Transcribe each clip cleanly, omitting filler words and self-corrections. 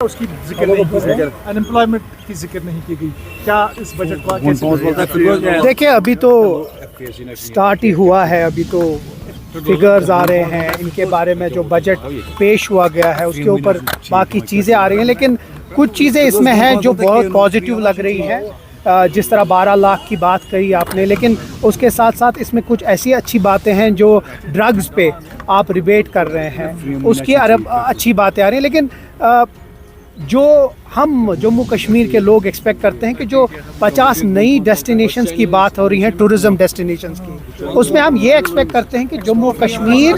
उसकी जिक्र नहीं की गई, अनएम्प्लॉयमेंट की जिक्र नहीं की गई। क्या इस बजट को कैसे? देखिए, अभी तो स्टार्ट ही हुआ है, अभी तो फिगर्स आ रहे हैं, इनके बारे में जो बजट पेश हुआ गया है उसके ऊपर बाकी चीज़ें आ रही हैं, लेकिन कुछ चीज़ें इसमें हैं जो बहुत पॉजिटिव लग रही हैं। जिस तरह 12 लाख की बात कही आपने, लेकिन उसके साथ साथ इसमें कुछ ऐसी अच्छी बातें हैं जो ड्रग्स पे आप रिबेट कर रहे हैं, उसकी अच्छी बातें आ रही हैं। लेकिन जो हम जम्मू कश्मीर के लोग एक्सपेक्ट करते हैं कि जो 50 नई डेस्टिनेशंस की बात हो रही है, टूरिज़्म डेस्टिनेशंस की, उसमें हम ये एक्सपेक्ट करते हैं कि जम्मू कश्मीर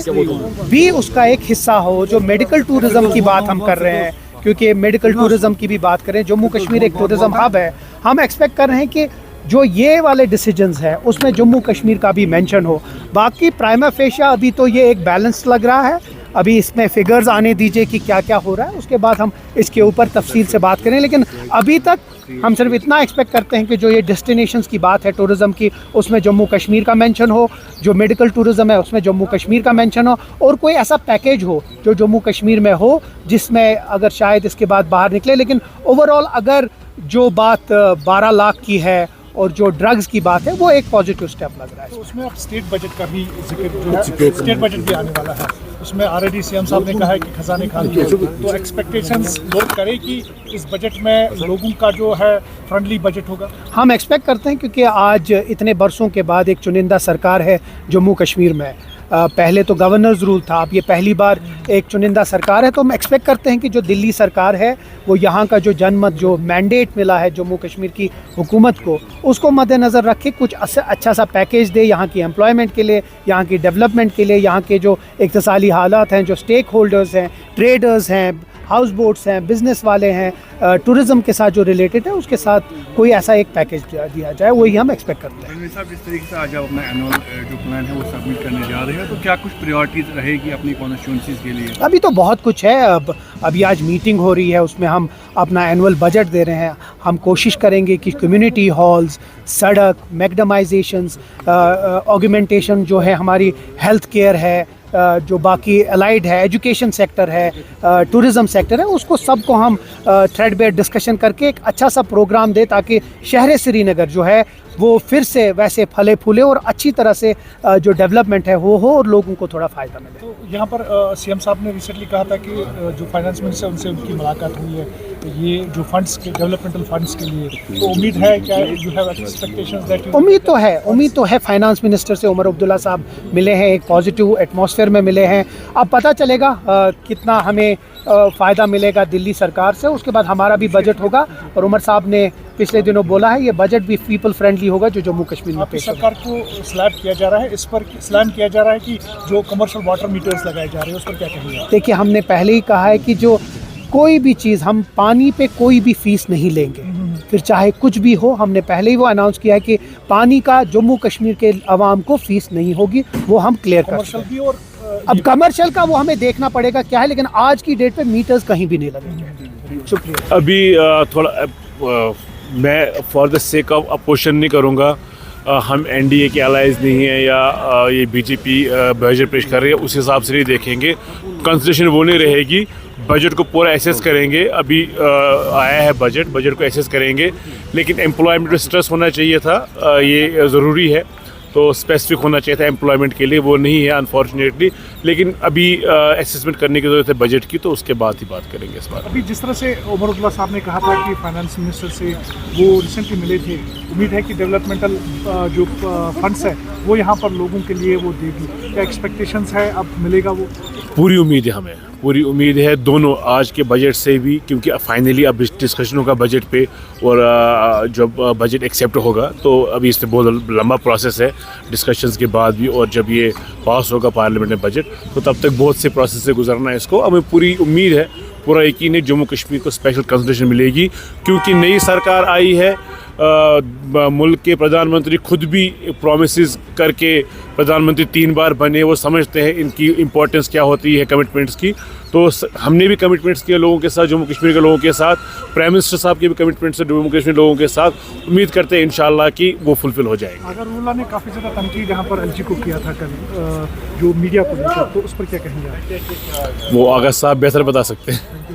भी उसका एक हिस्सा हो। जो मेडिकल टूरिज़्म की बात हम कर रहे हैं, क्योंकि मेडिकल टूरिज़्म की भी बात करें, जम्मू कश्मीर एक टूरिज़्म हब है, हम एक्सपेक्ट कर रहे हैं कि जो ये वाले डिसीजंस हैं उसमें जम्मू कश्मीर का भी मेंशन हो। बाकी प्राइमा फेशिया अभी तो ये एक बैलेंस लग रहा है, अभी इसमें फिगर्स आने दीजिए कि क्या क्या हो रहा है, उसके बाद हम इसके ऊपर तफसील से बात करें। लेकिन अभी तक हम सिर्फ इतना एक्सपेक्ट करते हैं कि जो ये डेस्टिनेशंस की बात है टूरिज़्म की, उसमें जम्मू कश्मीर का मेंशन हो, जो मेडिकल टूरिज़्म है उसमें जम्मू कश्मीर का मेंशन हो, और कोई ऐसा पैकेज हो जो जम्मू कश्मीर में हो, जिसमें अगर शायद इसके बाद बाहर निकले। लेकिन ओवरऑल अगर जो बात 12 लाख की है और जो ड्रग्स की बात है, वो एक पॉजिटिव स्टेप लग रहा है। तो उसमें अब स्टेट बजट का भी जिक्र जो है, स्टेट बजट भी आने वाला है, उसमें ऑलरेडी सीएम साहब ने कहा है कि खजाने खाली है, तो एक्सपेक्टेशंस लोग करें कि इस बजट में लोगों का जो है फ्रेंडली बजट होगा। हम एक्सपेक्ट करते हैं, क्योंकि आज इतने बरसों के बाद एक चुनिंदा सरकार है जम्मू कश्मीर में। पहले तो गवर्नर्स रूल था, अब ये पहली बार एक चुनिंदा सरकार है, तो हम एक्सपेक्ट करते हैं कि जो दिल्ली सरकार है वो यहाँ का जो जनमत, जो मैंडेट मिला है जम्मू कश्मीर की हुकूमत को, उसको मद्देनज़र रखे कुछ अच्छा सा पैकेज दे यहाँ की एम्प्लॉयमेंट के लिए, यहाँ की डेवलपमेंट के लिए, यहाँ के जो इक़्तिसादी हालात हैं, जो स्टेक होल्डर्स हैं, ट्रेडर्स हैं, हाउस बोट्स हैं, बिज़नेस वाले हैं, टूरिज़्म के साथ जो रिलेटेड है, उसके साथ कोई ऐसा एक पैकेज दिया जाए, वही हम एक्सपेक्ट करते हैं। साहब, जिस तरीके से आज आप अपना एनुअल जो प्लान है वो सबमिट करने जा रहे हैं, तो क्या कुछ प्रायोरिटीज रहेगी अपनी कॉन्स्टिट्यूंसीज के लिए? अभी तो बहुत कुछ है। अभी आज मीटिंग हो रही है, उसमें हम अपना एनुअल बजट दे रहे हैं। हम कोशिश करेंगे कि कम्युनिटी हॉल्स, सड़क, मैगडमाइजेशंस, ऑगमेंटेशन जो है, हमारी हेल्थ केयर है, जो बाकी अलाइड है, एजुकेशन सेक्टर है, टूरिज़्म सेक्टर है, उसको सबको हम थ्रेडबेयर डिस्कशन करके एक अच्छा सा प्रोग्राम दे, ताकि शहर श्रीनगर जो है वो फिर से वैसे फले फूले और अच्छी तरह से जो डेवलपमेंट है वो हो और लोगों को थोड़ा फ़ायदा मिले। तो यहाँ पर सीएम साहब ने रिसेंटली कहा था कि जो फाइनेंस मिनिस्टर उनसे उनकी मुलाकात हुई है, ये जो फंड्स के डेवलपमेंटल फंड्स के लिए, तो उम्मीद है क्या यू हैव एक्सपेक्टेशंस दैट? उम्मीद तो है। फाइनेंस मिनिस्टर से उमर अब्दुल्ला साहब मिले हैं, एक पॉजिटिव एटमॉस्फेयर में मिले हैं। अब पता चलेगा कितना हमें फ़ायदा मिलेगा दिल्ली सरकार से, उसके बाद हमारा भी बजट होगा। और उमर साहब ने पिछले दिनों बोला है ये बजट भी पीपल फ्रेंडली होगा जो जम्मू कश्मीर में पेश सरकार को स्लैब किया जा रहा है, इस पर स्लैम किया जा रहा है कि जो कमर्शियल वाटर मीटर्स लगाए जा रहे हैं उस पर क्या कहेंगे? देखिए, हमने पहले ही कहा है कि जो कोई भी चीज़, हम पानी पे कोई भी फीस नहीं लेंगे, फिर चाहे कुछ भी हो। हमने पहले ही वो अनाउंस किया है कि पानी का जम्मू कश्मीर के अवाम को फीस नहीं होगी, वो हम क्लियर कर सकते हैं। और अब कमर्शियल का वो हमें देखना पड़ेगा क्या है, लेकिन आज की डेट पे मीटर्स कहीं भी नहीं लगेंगे। शुक्रिया। अभी थोड़ा मैं for the sake of opposition नहीं करूँगा। हम एनडीए के अलाइज नहीं है या ये बीजेपी बजट पेश कर रही है, उस हिसाब से नहीं देखेंगे। कंसिडरेशन वो नहीं रहेगी, बजट को पूरा एसेस करेंगे। अभी आया है बजट को एसेस करेंगे, लेकिन एम्प्लॉयमेंट में स्ट्रेस होना चाहिए था, ये ज़रूरी है। तो स्पेसिफिक होना चाहिए था एम्प्लॉयमेंट के लिए, वो नहीं है अनफॉर्चुनेटली। लेकिन अभी असेसमेंट करने की ज़रूरत है बजट की, तो उसके बाद ही बात करेंगे इस बार। अभी जिस तरह से उमर अब्दुल्ला साहब ने कहा था कि फाइनेंस मिनिस्टर से वो रिसेंटली मिले थे, उम्मीद है कि डेवलपमेंटल जो फंड्स है वो यहाँ पर लोगों के लिए वो देगी। क्या एक्सपेक्टेशंस है, अब मिलेगा वो? पूरी उम्मीद है, हमें पूरी उम्मीद है दोनों आज के बजट से भी, क्योंकि फाइनली अब डिस्कशन होगा बजट पे, और जब बजट एक्सेप्ट होगा तो अभी इसमें बहुत लंबा प्रोसेस है डिस्कशंस के बाद भी, और जब ये पास होगा पार्लियामेंट में बजट, तो तब तक बहुत से प्रोसेस से गुजरना है इसको। हमें पूरी उम्मीद है, पूरा यकीन है जम्मू कश्मीर को स्पेशल कंसिडरेशन मिलेगी, क्योंकि नई सरकार आई है। मुल्क के प्रधानमंत्री खुद भी प्रॉमिसेस करके प्रधानमंत्री 3 बार बने, वो समझते हैं इनकी इम्पोर्टेंस क्या होती है कमिटमेंट्स की। तो हमने भी कमिटमेंट्स किए लोगों के साथ, जम्मू कश्मीर के लोगों के साथ, प्राइम मिनिस्टर साहब के भी कमिटमेंट्स है जम्मू कश्मीर लोगों के साथ। उम्मीद करते हैं इंशाल्लाह कि वो फुलफिल हो जाएंगे। अगर उल्ला ने काफ़ी ज़्यादा तनकीद यहाँ पर एलजी को किया था कल, जो मीडिया को लेकर, तो उस पर क्या कहेंगे? वो आगा साहब बेहतर बता सकते हैं।